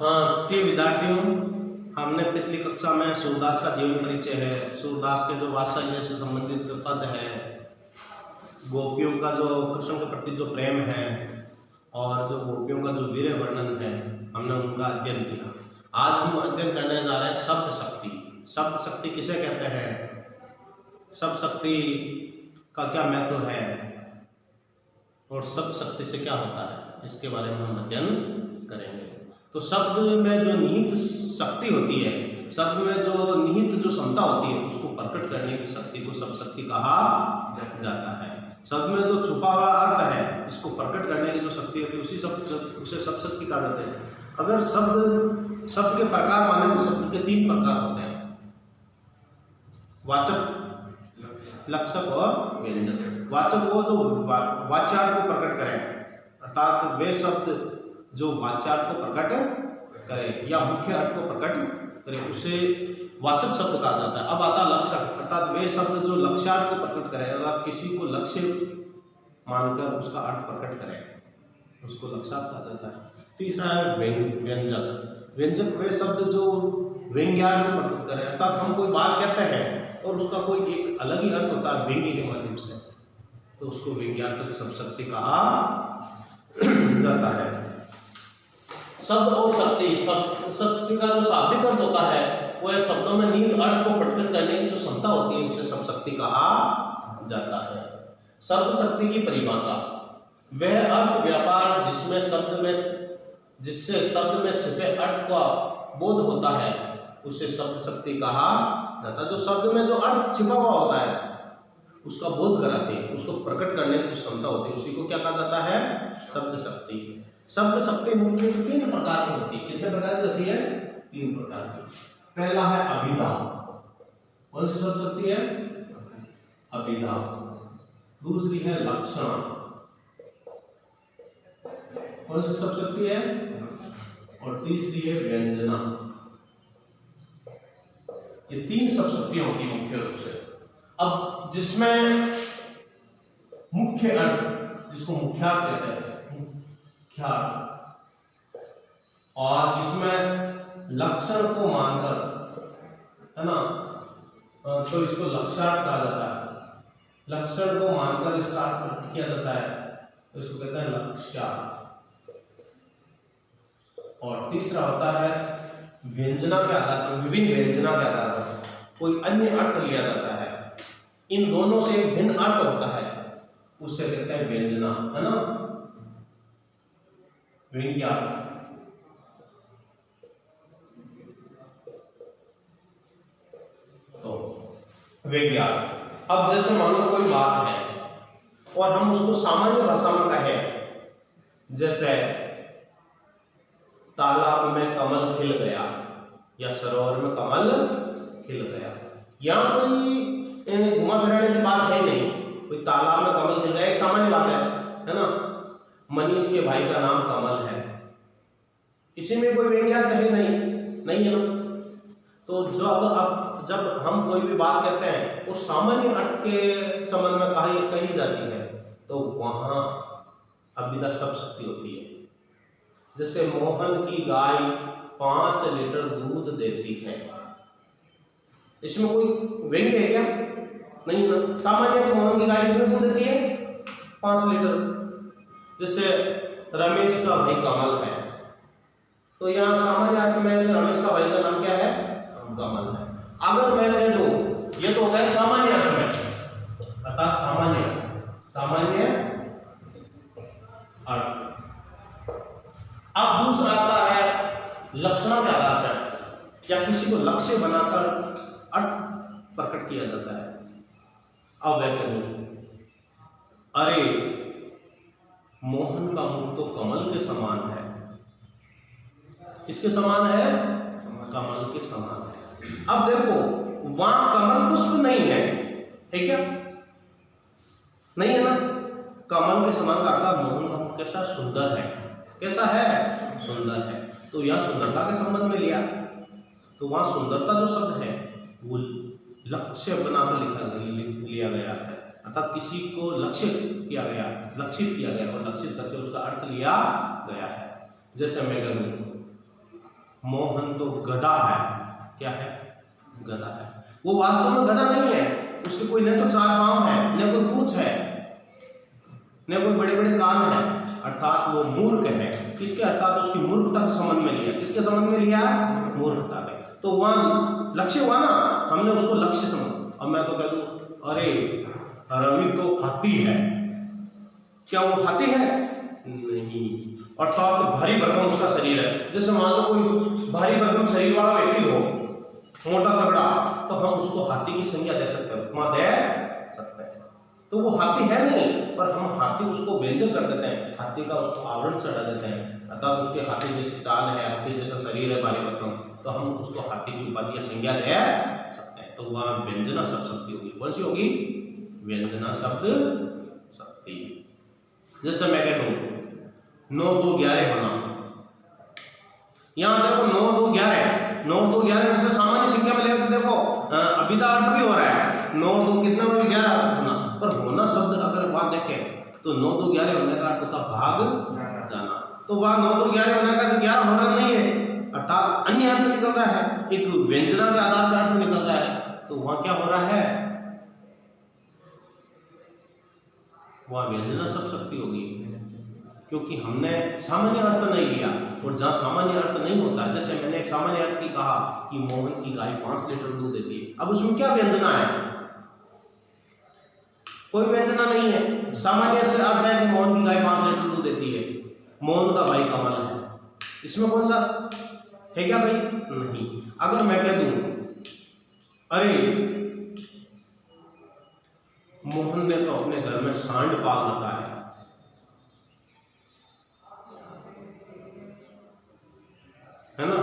हाँ, प्रिय विद्यार्थियों, हमने पिछली कक्षा में सूरदास का जीवन परिचय है, सूरदास के जो वात्सल्य से संबंधित पद है, गोपियों का जो कृष्ण के प्रति जो प्रेम है और जो गोपियों का जो वीर वर्णन है, हमने उनका अध्ययन किया। आज हम अध्ययन करने जा रहे हैं शब्द शक्ति। शब्द शक्ति किसे कहते हैं, शब्द शक्ति का क्या महत्व है और शब्द शक्ति से क्या होता है, इसके बारे में हम अध्ययन करेंगे। तो शब्द में जो निहित शक्ति होती है, शब्द में जो निहित जो क्षमता होती है, उसको प्रकट करने की शक्ति को शब्द शक्ति कहा जाता है। शब्द में जो छुपा हुआ अर्थ है, इसको प्रकट करने की जो शक्ति होती है, उसे शब्द शक्ति कहा जाता है। अगर शब्द के प्रकार माने तो शब्द के 3 प्रकार होते हैं, वाचक, लक्षक और व्यंजक। वाचक वो जो वाच्यार्थ को प्रकट करें, अर्थात वे शब्द जो वाच्यार्थ को प्रकट करें या मुख्य अर्थ को प्रकट करें, उसे वाचक शब्द कहा जाता है। अब आता लक्षक, अर्थात वे शब्द जो लक्ष्यार्थ को प्रकट करें, अर्थात किसी को लक्ष्य मानकर उसका अर्थ प्रकट करें, उसको लक्ष्यार्थ कहा जाता है। तीसरा है व्यंजक। व्यंजक वे शब्द जो व्यंग्यार्थ को प्रकट करें, अर्थात हम कोई बात कहते हैं और उसका कोई एक अलग ही अर्थ होता है व्यंग्य के माध्यम से, तो उसको व्यंग्यार्थक शब्द शक्ति कहा जाता है। शब्द और शक्ति, शक्ति का जो शाब्दिक अर्थ होता है, वह शब्दों में निहित अर्थ को प्रकट करने की जो क्षमता होती है, उसे शब्द शक्ति कहा जाता है। शब्द शक्ति की परिभाषा, वह अर्थ व्यापार जिससे शब्द में छिपे अर्थ का बोध होता है, उसे शब्द शक्ति कहा जाता है। जो शब्द में जो अर्थ छिपा हुआ होता है, उसका बोध कराते हैं, उसको प्रकट करने की जो क्षमता होती है, उसी को क्या कहा जाता है, शब्द शक्ति। शब्द शक्ति मुख्य 3 प्रकार की होती है। कितने प्रकार की होती है? 3 प्रकार की। पहला है अभिधा। कौन सी शब्द शक्ति है? अभिधा। दूसरी है लक्षण। कौन सी शब्द शक्ति है? और तीसरी है व्यंजना। ये 3 शब्द शक्तियां होती है मुख्य रूप से। अब जिसमें मुख्य अर्थ, जिसको मुख्यार्थ कहते हैं, और इसमें लक्षण को मानकर, है ना, तो इसको लक्ष्यार्थ कहा जाता है। लक्षण को मानकर इसका अर्थ प्रकट किया जाता है, तो इसको कहते हैं लक्ष्यार्थ। और तीसरा होता है व्यंजना के आधार पर, विभिन्न व्यंजना के आधार पर कोई अन्य अर्थ लिया जाता है। इन दोनों से एक भिन्न अर्थ होता है, उससे कहते हैं व्यंजना, है ना, व्यंग्यार्थ। तो व्यंग्यार्थ। अब जैसे मान लो कोई बात है और हम उसको सामान्य भाषा में कहें, जैसे तालाब में कमल खिल गया या सरोवर में कमल खिल गया, यहाँ कोई घुमा फिराने की बात है नहीं। कोई तालाब में कमल खिल गया एक सामान्य बात है ना। मनीष के भाई का नाम कमल है, इसी में कोई व्यंग्यार्थ है नहीं है ना। तो जब हम कोई भी बात कहते हैं वो सामान्य अर्थ के संबंध में कही जाती है, तो वहां अभिधा शब्द शक्ति होती है। जैसे मोहन की गाय 5 लीटर दूध देती है, इसमें कोई व्यंग्य है क्या? नहीं ना। सामान्य तो मोहन की गाय कितने दूध देती है? 5 लीटर। जैसे रमेश का भाई कमल है, तो यहाँ सामान्य अर्थ में रमेश का भाई का नाम क्या है? कमल है। अगर मैं कह दूं, ये तो हो गया सामान्य अर्थ में, अर्थात सामान्य अर्थ। अब दूसरा आता है लक्षण के आधार पर, या किसी को लक्ष्य बनाकर अर्थ प्रकट किया जाता है। अब वह कहूं, अरे मोहन का मुख तो कमल के समान है। किसके समान है? कमल के समान है। अब देखो, वहां कमल पुष्प नहीं है क्या? नहीं है ना। कमल के समान का अर्थ मोहन का मुख कैसा सुंदर है। कैसा है? सुंदर है। तो यह सुंदरता के संबंध में लिया, तो वहां सुंदरता जो शब्द है वो लक्ष्य बनाकर लिया गया है, अर्थात किसी को लक्षित किया गया और लक्षित करके उसका अर्थ लिया गया है। जैसे मैं कहूं मोहन तो गधा है, क्या है? गधा है। वो वास्तव में गधा नहीं है, उसके कोई न तो 4 पांव है, न कोई पूंछ है, न कोई बड़े बड़े कान है, अर्थात वो मूर्ख है। किसके? अर्थात उसकी मूर्खता के संबंध में लिया। किसके संबंध में लिया? मूर्खता के। तो वहां लक्ष्य हुआ ना, हमने उसको लक्ष्य समझ। अब मैं तो कह दूं अरे रवि तो हाथी है, क्या वो हाथी है? नहीं। अर्थात भारी भरकम उसका शरीर है। जैसे मान लो कोई भारी भरकम शरीर वाला व्यक्ति हो, मोटा तगड़ा, तो हम उसको हाथी की संज्ञा दे सकते हैं, उपमा दे सकते हैं। तो वो हाथी है नहीं, पर हम हाथी उसको व्यंजन कर देते हैं, हाथी का उसको आवरण चढ़ा देते हैं। अर्थात उसके हाथी जैसी चाल है, हाथी जैसा शरीर है भारी भरकम, तो हम उसको हाथी की उपाधि या संज्ञा दे सकते हैं। तो वह व्यंजना शब्द शक्ति होगी। कौन सी होगी? व्यंजना शब्द शक्ति। जैसे मैं कह दूं 9 2 11 होना, यहां देखो 9 2 11, 9 2 11 में से सामान्य संख्या में लेकर देखो अभिधा अर्थ भी हो रहा है, 9 2 कितने में 11 होना, पर होना शब्द अगर बात देखें तो 9 2 11 होने का अर्थ होता भाग जाना। तो वहां 9 2 11 होने का 11 हो रहा नहीं है, अर्थात अन्य अर्थ निकल रहा है, एक व्यंजना के आधार पर अर्थ निकल रहा है। तो वहां क्या हो रहा है? वह व्यंजना शब्द शक्ति होगी, क्योंकि हमने सामान्य अर्थ नहीं लिया। और जहां सामान्य अर्थ नहीं होता, जैसे मैंने एक सामान्य अर्थ की कहा कि मोहन की गाय 5 लीटर दूध देती है, अब उसमें क्या व्यंजना है? कोई व्यंजना नहीं है। सामान्य से अर्थ है कि मोहन की गाय 5 लीटर दूध देती है, मोहन का भाई कमल है, इसमें कौन सा है? क्या भाई? नहीं। अगर मैं कह दूं अरे मोहन ने तो अपने घर में सांड पाल रखा है ना,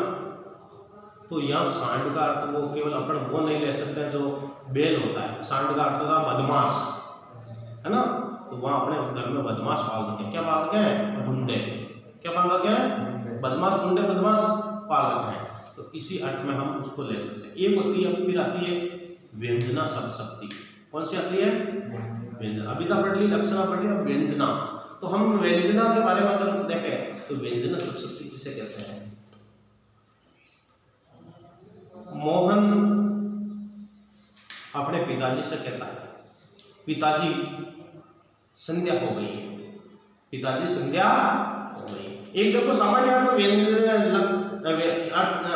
तो यहां सांड का अर्थ वो केवल अपन वो नहीं ले सकते जो बेल होता है। सांड का अर्थ था बदमाश, है ना, तो वहां अपने घर में बदमाश पाल रखे हैं। क्या पाल रखे हैं? गुंडे। क्या पाल रखे हैं? बदमाश, गुंडे बदमाश पाल रखे हैं। तो इसी अर्थ में हम उसको ले सकते हैं। एक होती है, फिर आती है व्यंजना शब्द शक्ति। कौन सी आती है? व्यंजना। अभिधा पढ़ ली, लक्षणा पढ़ ली, अब व्यंजना। तो हम व्यंजना के बारे में अगर देखें तो व्यंजना शब्द शक्ति किसे कहते हैं? मोहन अपने पिताजी से कहता है पिताजी संध्या हो गई है, पिताजी संध्या हो गई। एक देखो सामान्य अर्थ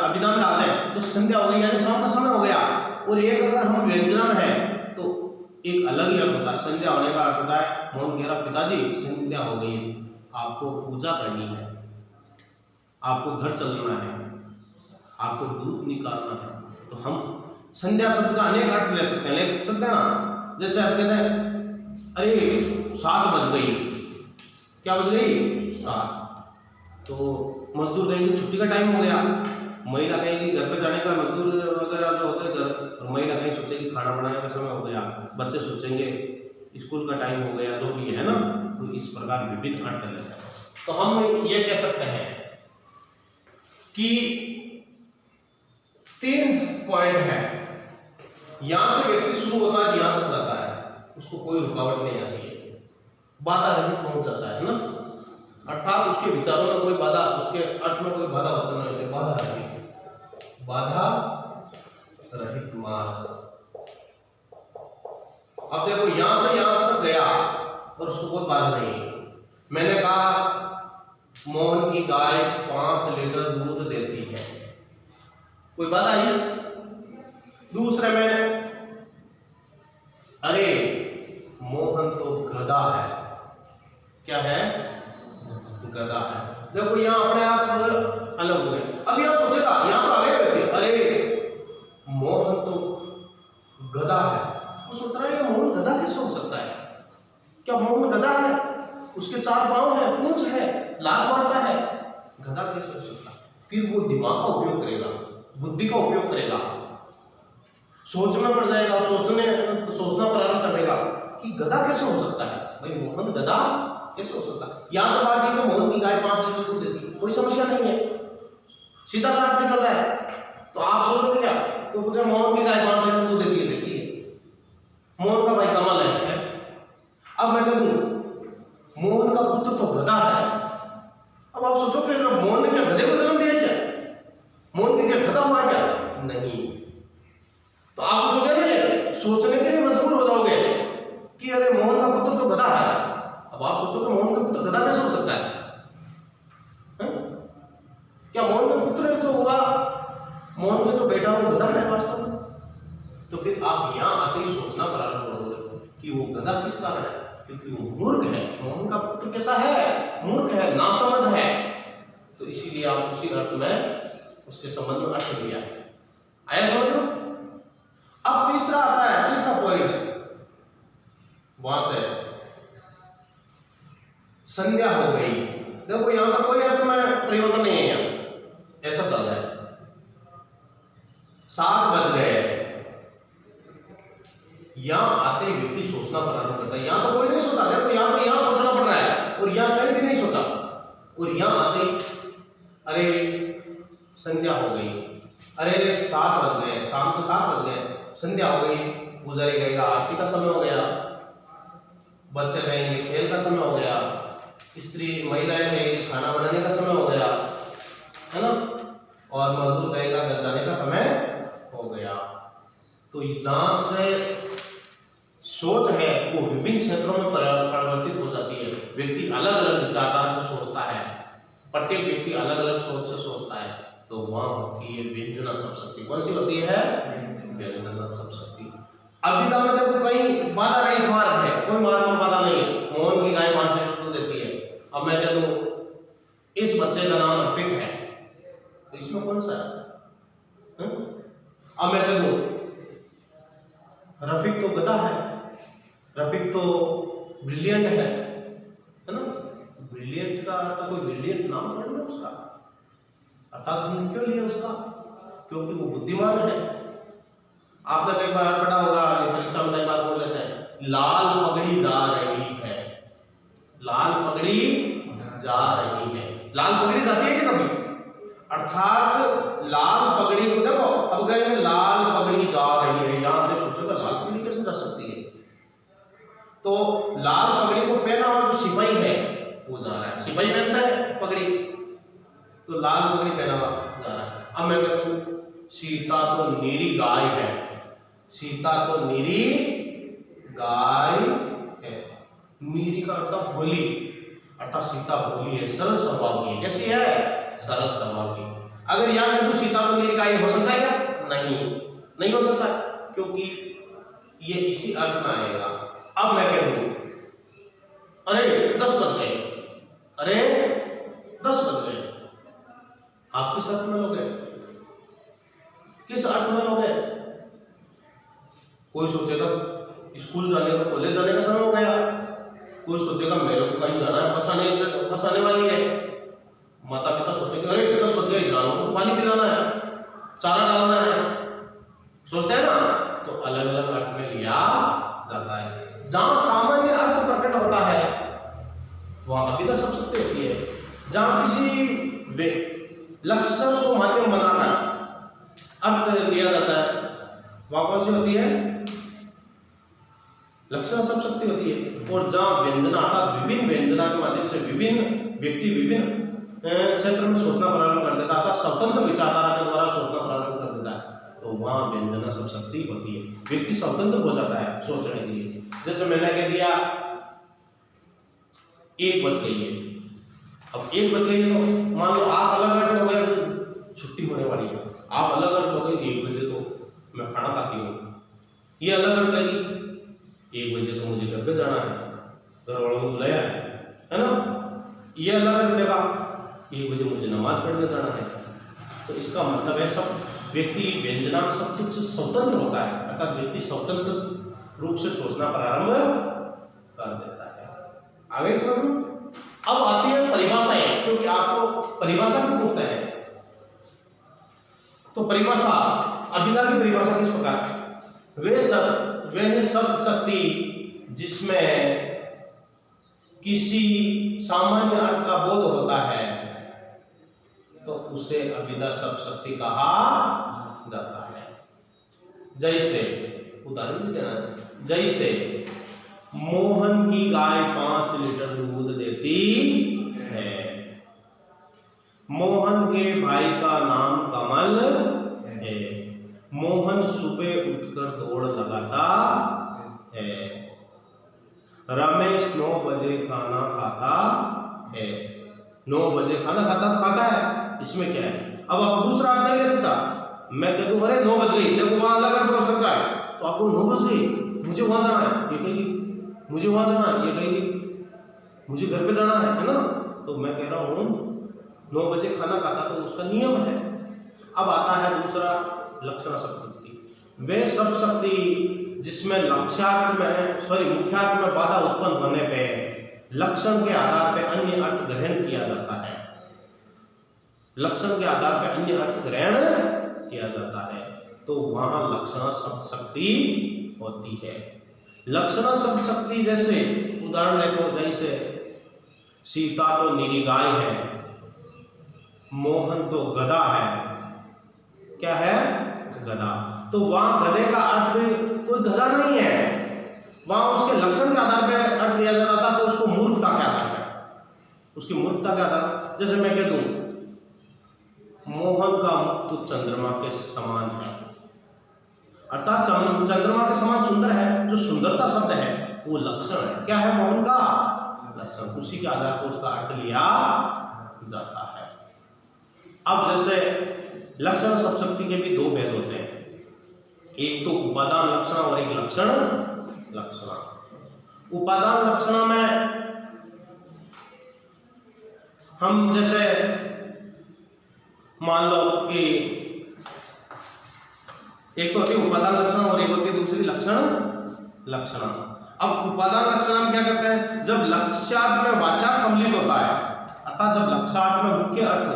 अभिधा में डालते हैं तो संध्या हो गई यानी शाम का समय हो गया, और एक अगर हम व्यंजना में है तो एक अलग ही अर्थ होता है। संध्या होने का अर्थ होता है मोहन कह रहा पिताजी संध्या हो गई है, आपको पूजा करनी है, आपको घर चलना है, आपको दूध निकालना है। तो हम संध्या शब्द का अनेक अर्थ ले सकते हैं, ले सकते हैं ना। जैसे आप कहते हैं अरे 7 बज गई, क्या बज गई? 7। तो मजदूर कहेंगे छुट्टी का टाइम हो गया, महिला कहेगी घर पे जाने का, मजदूर वगैरह जो होते हैं घर, महिला कहीं सोचेगी खाना बनाने का समय हो गया, बच्चे सोचेंगे स्कूल का टाइम हो गया, जो भी है ना। तो इस प्रकार विभिन्न अर्थ लेते हैं। तो हम ये कह सकते हैं कि 3 पॉइंट है, यहां से व्यक्ति शुरू होता है, यहां तक जाता है, उसको कोई रुकावट नहीं आती है, बाधा रहित पहुंच जाता है ना, अर्थात उसके विचारों में कोई बाधा, उसके अर्थ में कोई बाधा उत्पन्न नहीं होती। बाधा रहित मार्ग। अब देखो यहां से यहां तक गया और उसको कोई बाधा नहीं है। मैंने कहा मोहन की गाय 5 लीटर दूध देती है, कोई बाधा आई? दूसरे में अरे मोहन तो गधा है, क्या है? गधा है। देखो यहां अपने आप अलग हो गए। अब यहां सोचेगा, यहां तो आ गए व्यक्ति, अरे मोहन तो गधा है, वो सोच रहा है ये मोहन गधा कैसे हो सकता है? क्या मोहन गधा है? उसके 4 पांव है, पूंछ है, लात मारता है, गधा कैसे हो सकता है? फिर वो दिमाग का उपयोग करेगा, बुद्धि का उपयोग करेगा, सोचना पड़ जाएगा, सोचना प्रारंभ कर देगा कि गधा कैसे हो सकता है? भाई मोहन गधा कैसे हो सकता है? यहां तो बात नहीं तो मोहन की गाय 5 लीटर दूध देती है, कोई समस्या नहीं है, सीधा साफ निकल रहा है। तो आप सोचोगे क्या? तो पूछा मोहन की गाय 5 लीटर दूध देती है, मोहन का भाई कमल है, अब मैं कह दूं मोहन का पुत्र तो गधा है। अब आप सोचो कि मोहन ने क्या गधे को जन्म दिया क्या? मोहन के क्या गधा हुआ है क्या? नहीं। तो आप सोचोगे ना, ये सोचने के लिए मजबूर हो जाओगे कि अरे मोहन का पुत्र तो गधा है। अब आप सोचोगे मोहन का पुत्र गधा कैसे हो सकता है? क्या मोहन का पुत्र जो हुआ, मोहन का जो बेटा वो गधा है वास्तव में? तो फिर आप यहां आते ही सोचना प्रारंभ करोगे कि वो गधा किस कारण है? क्योंकि वो मूर्ख है। मोहन का पुत्र कैसा है? मूर्ख है, नासमझ है। तो इसीलिए आप उसी अर्थ में उसके संबंध में अर्थ दिया है। आया समझ लो? अब तीसरा आता है, तीसरा पॉइंट वहां से संध्या हो गई। देखो यहां तक कोई अर्थ में परिवर्तन नहीं है, यहां ऐसा चल रहा है। 7 बज गए, यहां आते व्यक्ति सोचना प्रारंभ करता है। यहां तो कोई नहीं सोचा, देखो यहां सोचना पड़ रहा है और यहां कहीं भी नहीं सोचा। और यहां आते अरे संध्या हो गई, अरे 7 बज गए, शाम को 7 बज गए, संध्या हो गई, गुजर गएगा, आरती का समय हो गया, बच्चे कहेंगे खेल का समय हो गया, स्त्री महिलाएं कहेंगे खाना बनाने का समय हो गया, है ना, और मजदूर कहेगा घर जाने का समय हो गया। तो जहां से सोच है वो विभिन्न क्षेत्रों में परिवर्तित हो जाती है। व्यक्ति अलग अलग विचारधारा से सोचता है, प्रत्येक व्यक्ति अलग अलग सोच से सोचता है। तो वहां होती है व्यंजना सब शक्ति। कौन सी होती है? व्यंजना सब शक्ति। अभिधा में देखो कहीं बाधा रहित मार्ग है, कोई मार्ग में बाधा नहीं है। मोहन की गाय 5 लीटर दूध देती है। अब मैं कह दूं इस बच्चे का नाम रफीक है, तो इसमें कौन सा है? अब मैं कह दूं रफीक तो गधा है, रफीक तो ब्रिलियंट है ना? ब्रिलियंट का अर्थ कोई ब्रिलियंट नाम थोड़ा ना उसका, अर्थात हमने क्यों लिया उसका? क्योंकि वो बुद्धिमान है। आपने कई बार पढ़ा होगा, परीक्षा में कई बार बोल लेते हैं लाल पगड़ी जा रही है, लाल पगड़ी जा रही है। लाल पगड़ी जाती है क्या कभी? अर्थात लाल पगड़ी को देखो, अब कहेंगे लाल पगड़ी जा रही है, यहां पे सोचोगे लाल पगड़ी कैसे जा सकती है? तो लाल पगड़ी को पहना हुआ जो सिपाही है वो जा रहा है, सिपाही पहनता है पगड़ी, तो लाल पगड़ी पहना हुआ जा रहा है। अब मैं कहता हूं सीता तो नीरी गाय है, सीता तो नीरी गाय है। नीरी का अर्थ भोली, अर्थात सीता भोली है, सरल स्वभाव की है। कैसी है? सरल स्वभाव की। अगर यहां कह दूं सीता तो नीरी गाय हो सकता है क्या? नहीं हो सकता, क्योंकि ये इसी अर्थ में आएगा। अब मैं कह दूं अरे 10 बज गए, अरे 10 बज गए, आप किस अर्थ में लोगे? किस अर्थ में लोगे? कोई सोचेगा स्कूल जाने का, कॉलेज जाने का समय हो गया, कोई सोचेगा मेरे को कहीं जाना है, बस आने वाली है। माता पिता सोचेंगे अरे 10 बज गए, जानवरों को पानी पिलाना है, चारा डालना है, सोचते हैं ना? तो अलग अलग अर्थ में लिया जाता है। जहां सामान्य अर्थ प्रकट होता है वहां अभिधा सब शक्ति होती है। जहां किसी लक्षण को माध्यम बनाकर अर्थ लिया जाता है वहां कौन सी होती है? लक्षण सब शक्ति होती है। और जहां व्यंजना अर्थात विभिन्न व्यंजना के माध्यम से विभिन्न व्यक्ति विभिन्न क्षेत्र में सोचना प्रारंभ कर देता है, स्वतंत्र विचारधारा के द्वारा सोचना प्रारंभ कर देता है, तो वहां व्यंजना सब शक्ति होती है। व्यक्ति स्वतंत्र हो जाता है सोचने के लिए। जैसे मैंने कह दिया 1 बज गई है, अब 1 बज गई है तो मान लो आप अलग अलग हो गए, छुट्टी होने वाली है, आप अलग अलग हो गए 1 बजे तो मैं खाना खाती हूँ, ये अलग अलग लगी 1 बजे तो मुझे घर पे जाना है, घर वालों को बुलाया है ना, ये अलग अलग लगा 1 बजे मुझे नमाज पढ़ने जाना है। तो इसका मतलब है सब व्यक्ति व्यंजना सब कुछ स्वतंत्र होता है, अर्थात व्यक्ति स्वतंत्र रूप से सोचना प्रारंभ कर देता है। आगे समझो। अब आती है परिभाषाएं, क्योंकि आपको परिभाषा भी पूछते हैं। तो परिभाषा, अभिधा की परिभाषा किस प्रकार? वे शब्द शक्ति जिसमें किसी सामान्य अर्थ का बोध होता है तो उसे अभिधा शब्द शक्ति कहा जाता है। जैसे उदाहरण भी देना है, जैसे मोहन की गाय 5 लीटर दूध देती है। मोहन के भाई का नाम कमल है। मोहन सुबह उठकर दौड़ लगाता है। रमेश 9 बजे खाना खाता है। 9 बजे खाना खाता है, इसमें क्या है? अब आप दूसरा अर्थ नहीं ले सकता। मैं कह दूं अरे 9 बज गई, देखो वहां अलग अर्थ हो सकता है, तो आपको 9 बज गई, मुझे वहां जाना है, ये कहेगी मुझे वहां जाना है, ये कहेगी मुझे घर पे जाना है ना? तो मैं कह रहा हूं 9 बजे खाना खाता, तो उसका नियम है। अब आता है दूसरा लक्षण शब्द। वे सब शक्ति जिसमें लक्ष्यार्थ में मुख्यार्थ में बाधा उत्पन्न होने पे लक्षण के आधार पर अन्य अर्थ ग्रहण किया जाता है। लक्षण के आधार पर अन्य अर्थ ग्रहण किया जाता है, तो वहां लक्षण शब्द शक्ति होती है। लक्षण शब्द शक्ति जैसे उदाहरण देखो, जैसे सीता तो निरी गाय है, मोहन तो गधा है। क्या है? गधा। तो वहां गधे का अर्थ कोई गधा नहीं है, वहां उसके लक्षण के आधार पर अर्थ लिया जाता था, तो उसको मूर्खता क्या आता है, उसकी मूर्खता क्या आता। जैसे मैं कह दूं मोहन का मुख तो चंद्रमा के समान है, अर्थात चंद्रमा के समान सुंदर है। जो सुंदरता शब्द है वो लक्षण है। क्या है? मोहन का लक्षण। उसी के आधार पर उसका अर्थ लिया जाता है। अब जैसे लक्षण शब्द शक्ति के भी 2 भेद होते हैं, एक तो उपादान लक्षण और एक लक्षण लक्षण। उपादान लक्षण में हम जैसे मान लो कि एक तो होती है उपादान लक्षण और एक होती है दूसरी लक्षण। अब उपादान लक्षण हम क्या करते हैं? जब लक्ष्यार्थ में वाचार्थ सम्मिलित होता है, अर्थात जब लक्ष्यार्थ में मुख्य अर्थ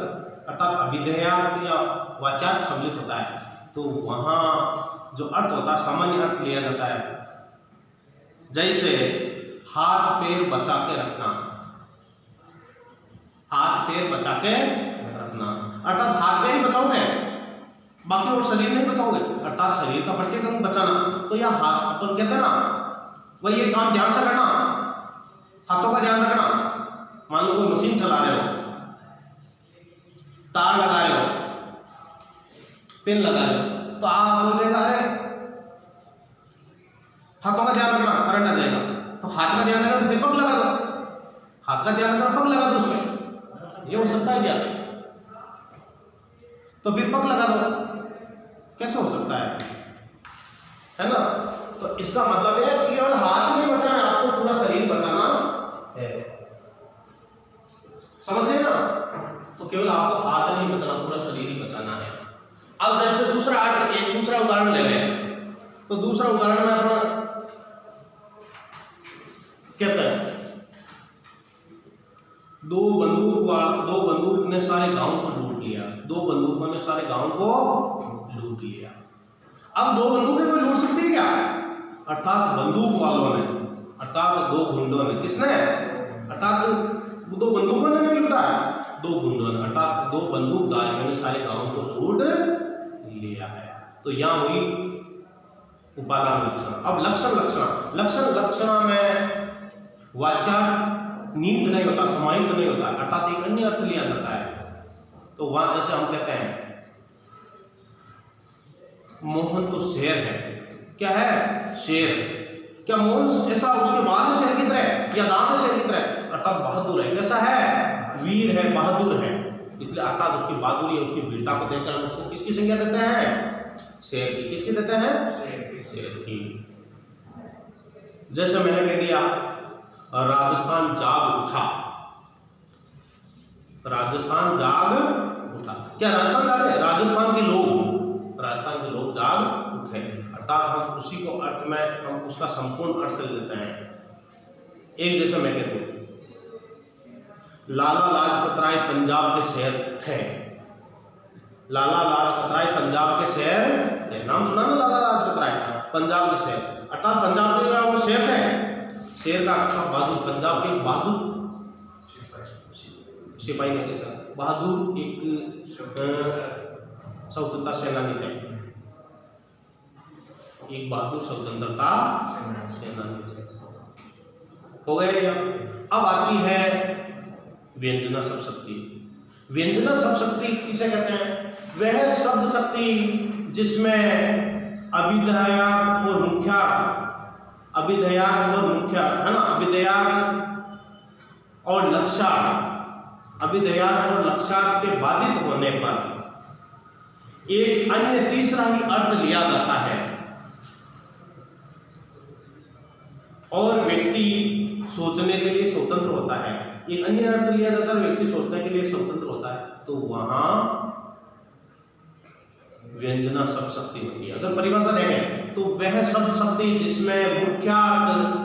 अर्थात अभिधेयार्थ या वाचार्थ सम्मिलित होता है, तो वहां जो अर्थ होता है सामान्य अर्थ लिया जाता है। जैसे हाथ पैर बचा के रखना, हाथ पैर बचा के रखना, अर्थात हाथ पैर ही बचाओगे, बाकी और शरीर नहीं बचाओगे, अर्थात शरीर का प्रत्येक अंग बचाना। तो यह हाथ अपन कहते हैं ना, वही ये काम ध्यान से करना, हाथों का ध्यान रखना। मान लो कोई मशीन चला रहे हो, तार लगा रहे हो, पिन लगा रहे हो, तो आप बोलेगा अरे हाथों का ध्यान रखना, करंट आ जाएगा। तो हाथ का ध्यान रखना तो फिर पग लगा दो, हाथ का ध्यान रखना पग लगा दो उसमें, ये हो सकता है क्या? तो फिर पग लगा दो, कैसे हो सकता है ना? तो इसका मतलब है कि केवल हाथ नहीं बचाना, आपको पूरा शरीर बचाना है, समझ गए ना? तो केवल आपको हाथ नहीं बचाना, पूरा शरीर ही बचाना है। अब जैसे दूसरा एक दूसरा उदाहरण ले लें, तो दूसरा उदाहरण में अपना कहते हैं दो बंदूक ने सारे गांव को लूट लिया। 2 बंदूकों ने सारे गांव को लूट लिया। अब 2 बंदूकें कोई लूट सकती है क्या? अर्थात बंदूक वालों ने, अर्थात 2 गुंडों ने, किसने? अर्थात 2 बंदूकों ने नहीं लूटा है, 2 गुंडों ने, अर्थात 2 बंदूकधारियों ने सारे गांव को लूट लिया है। तो यहां हुई उपादान लक्षण। अब लक्षण लक्षण में वाचार्थ नीत नहीं होता, समाहित नहीं होता, अर्थात एक अन्य अर्थ लिया जाता है। तो वहां जैसे हम कहते हैं मोहन तो शेर है। क्या है? शेर। क्या मोहन ऐसा उसके बाद शेर की तरह या दांत शेर की तरह, अर्थात बहादुर है। कैसा है? वीर है, बहादुर है। इसलिए अर्थात उसकी बहादुरी, उसकी वीरता को देखकर हम उसको किसकी संज्ञा देते हैं? शेर की। किसकी देते हैं? शेर की। जैसे मैंने कह दिया राजस्थान जाग उठा, राजस्थान जाग उठा। क्या राजस्थान जाग है? राजस्थान के लोग जाग उठे, अर्थात हम उसी को अर्थ में हम उसका संपूर्ण अर्थ ले लेते हैं। एक जैसे मैं कहता हूं लाला लाजपत राय पंजाब के शेर थे। लाला लाजपत राय पंजाब के शेर थे। नाम सुना ना, लाला लाजपत राय पंजाब के शेर, अर्थात पंजाब के वो शेर थे। शेर का अर्थ बहादुर, पंजाब के बहादुर सिपाही नहीं सर, बहादुर एक स्वतंत्रता सेनानी थे, एक बहादुर स्वतंत्रता सेनानी थे। हो गया या? अब आती है व्यंजना शब्द शक्ति। व्यंजना शब्द शक्ति किसे कहते हैं? वह शब्द शक्ति जिसमें अभिधेयार्थ और मुख्यार्थ, अभिधेयार्थ और मुख्यार्थ है ना, अभिधेयार्थ और लक्ष्यार्थ, अभिधेयार्थ और लक्ष्यार्थ के बाधित होने पर एक अन्य तीसरा ही अर्थ लिया जाता है और व्यक्ति सोचने के लिए स्वतंत्र होता है। एक अन्य अर्थ लिया जाता है, व्यक्ति सोचने के लिए स्वतंत्र होता है, तो वहां व्यंजना शब्द शक्ति होती है। अगर परिभाषा देखें तो वह शब्द शक्ति जिसमें मुख्यार्थ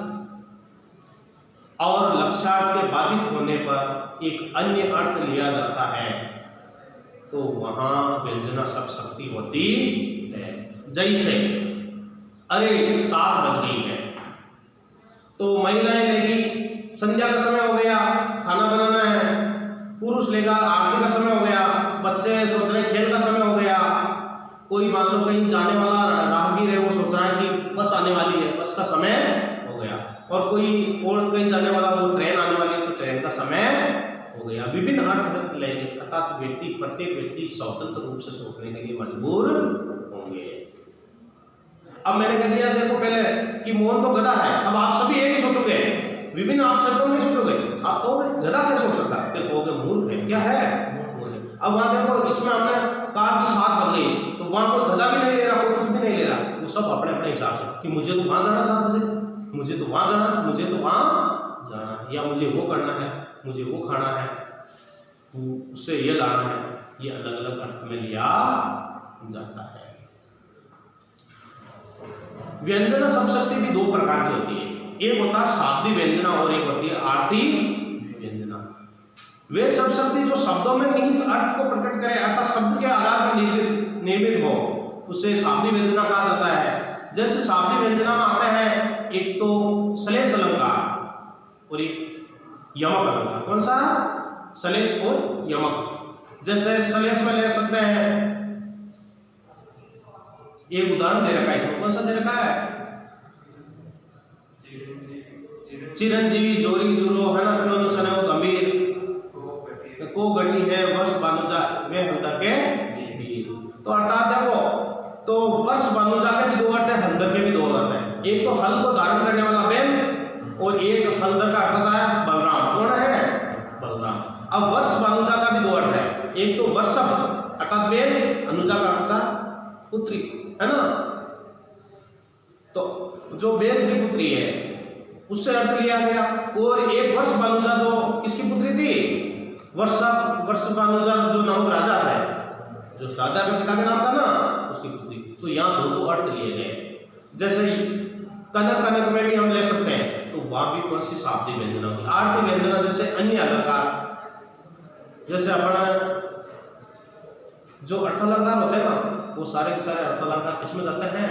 और लक्ष्यार्थ के बाधित होने पर एक अन्य अर्थ लिया जाता है, तो वहां व्यंजना शब्द शक्ति होती है। जैसे अरे 7 बज गई है, तो महिलाएं लेगी संध्या का समय हो गया, खाना बनाना है। पुरुष लेगा आरती का समय हो गया, बच्चे सोच रहे खेल का समय हो गया। कोई मान लो कहीं जाने वाला राहगीर है, वो सोच रहा है कि बस आने वाली है, बस का समय हो गया। और कोई और कहीं जाने वाला, वो ट्रेन आने वाली है, तो ट्रेन का समय हो गया। विभिन्न अर्थ लेंगे, अर्थात व्यक्ति, प्रत्येक व्यक्ति स्वतंत्र रूप से सोचने के लिए मजबूर होंगे। अब मैंने कह दिया देखो पहले कि मोहन तो गधा है, अब आप सभी एक ही सोचोगे, विभिन्न आप शब्दों में सोचोगे। आप कहोगे गधा कैसे हो सकता है, फिर कहोगे मूर्ख है। क्या है? मूर्ख है। अब वहां देखो, इसमें हमने कहा कि 7 बज गई, तो वहां कोई गधा भी नहीं ले रहा, कोई कुछ भी नहीं ले रहा, वो सब अपने अपने हिसाब से कि मुझे तो वहां जाना 7 बजे, मुझे तो वहां जाना, मुझे तो वहां जाना, या मुझे वो करना है, मुझे वो खाना है, उससे ये लाना है। ये अलग अलग अर्थ में लिया जाता है। व्यंजना शब्द शक्ति भी 2 प्रकार की होती है। एक होता है शाब्दिक व्यंजना और एक होती है आरती व्यंजना। वे शब्द शक्ति जो शब्दों में निहित अर्थ को प्रकट करे, अर्थात शब्द के आधार पर निर्मित हो, उसे शाब्दिक व्यंजना कहा जाता है। जैसे शाब्दिक व्यंजना में आते हैं एक तो श्लेष अलंकार और एक यमक अलंकार। कौन सा? श्लेष और यमक। जैसे श्लेष में ले सकते हैं, एक उदाहरण दे रखा है इसमें। कौन सा दे रखा है? चिरंजीवी जोरी जुरो है ना, क्यों सने गंभीर को गटी है वर्ष बानुजा वे हल्दर के वीर। तो अर्थात देखो, तो वर्ष बानुजा के भी 2 अर्थ है, हल्दर के भी 2 अर्थ है। एक तो हल को धारण करने वाला बैल और एक हल्दर का अर्थ होता है बलराम। कौन है? बलराम। अब वर्ष बानुजा का भी 2 अर्थ है, एक तो वर्षभ अर्थात बैल, अनुजा का अर्थ है पुत्री, है ना। तो जो बैल की पुत्री है उससे अर्थ लिया गया। और एक वर्ष बानुजा जो किसकी पुत्री थी? वर्ष बानुजा जो नामक राजा है, जो राजा के पिता का नाम था ना, उसकी पुत्री। तो यहाँ 2 अर्थ लिए गए। जैसे कनक कनक में भी हम ले सकते हैं, तो वहां भी कौन सी शाब्दिक व्यंजना होगी? आरती व्यंजना। जैसे अन्य अलंकार, जैसे अपन जो अर्थ अलंकार होते हैं ना, वो सारे के सारे अर्थ अलंकार किसमें जाते हैं?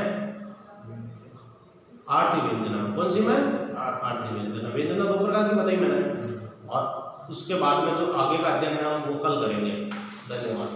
आरती व्यंजना। कौन सी में? आरती व्यंजना। व्यंजना 2 प्रकार की बताई मैंने, और उसके बाद में जो आगे का अध्ययन है हम वो कल करेंगे। धन्यवाद।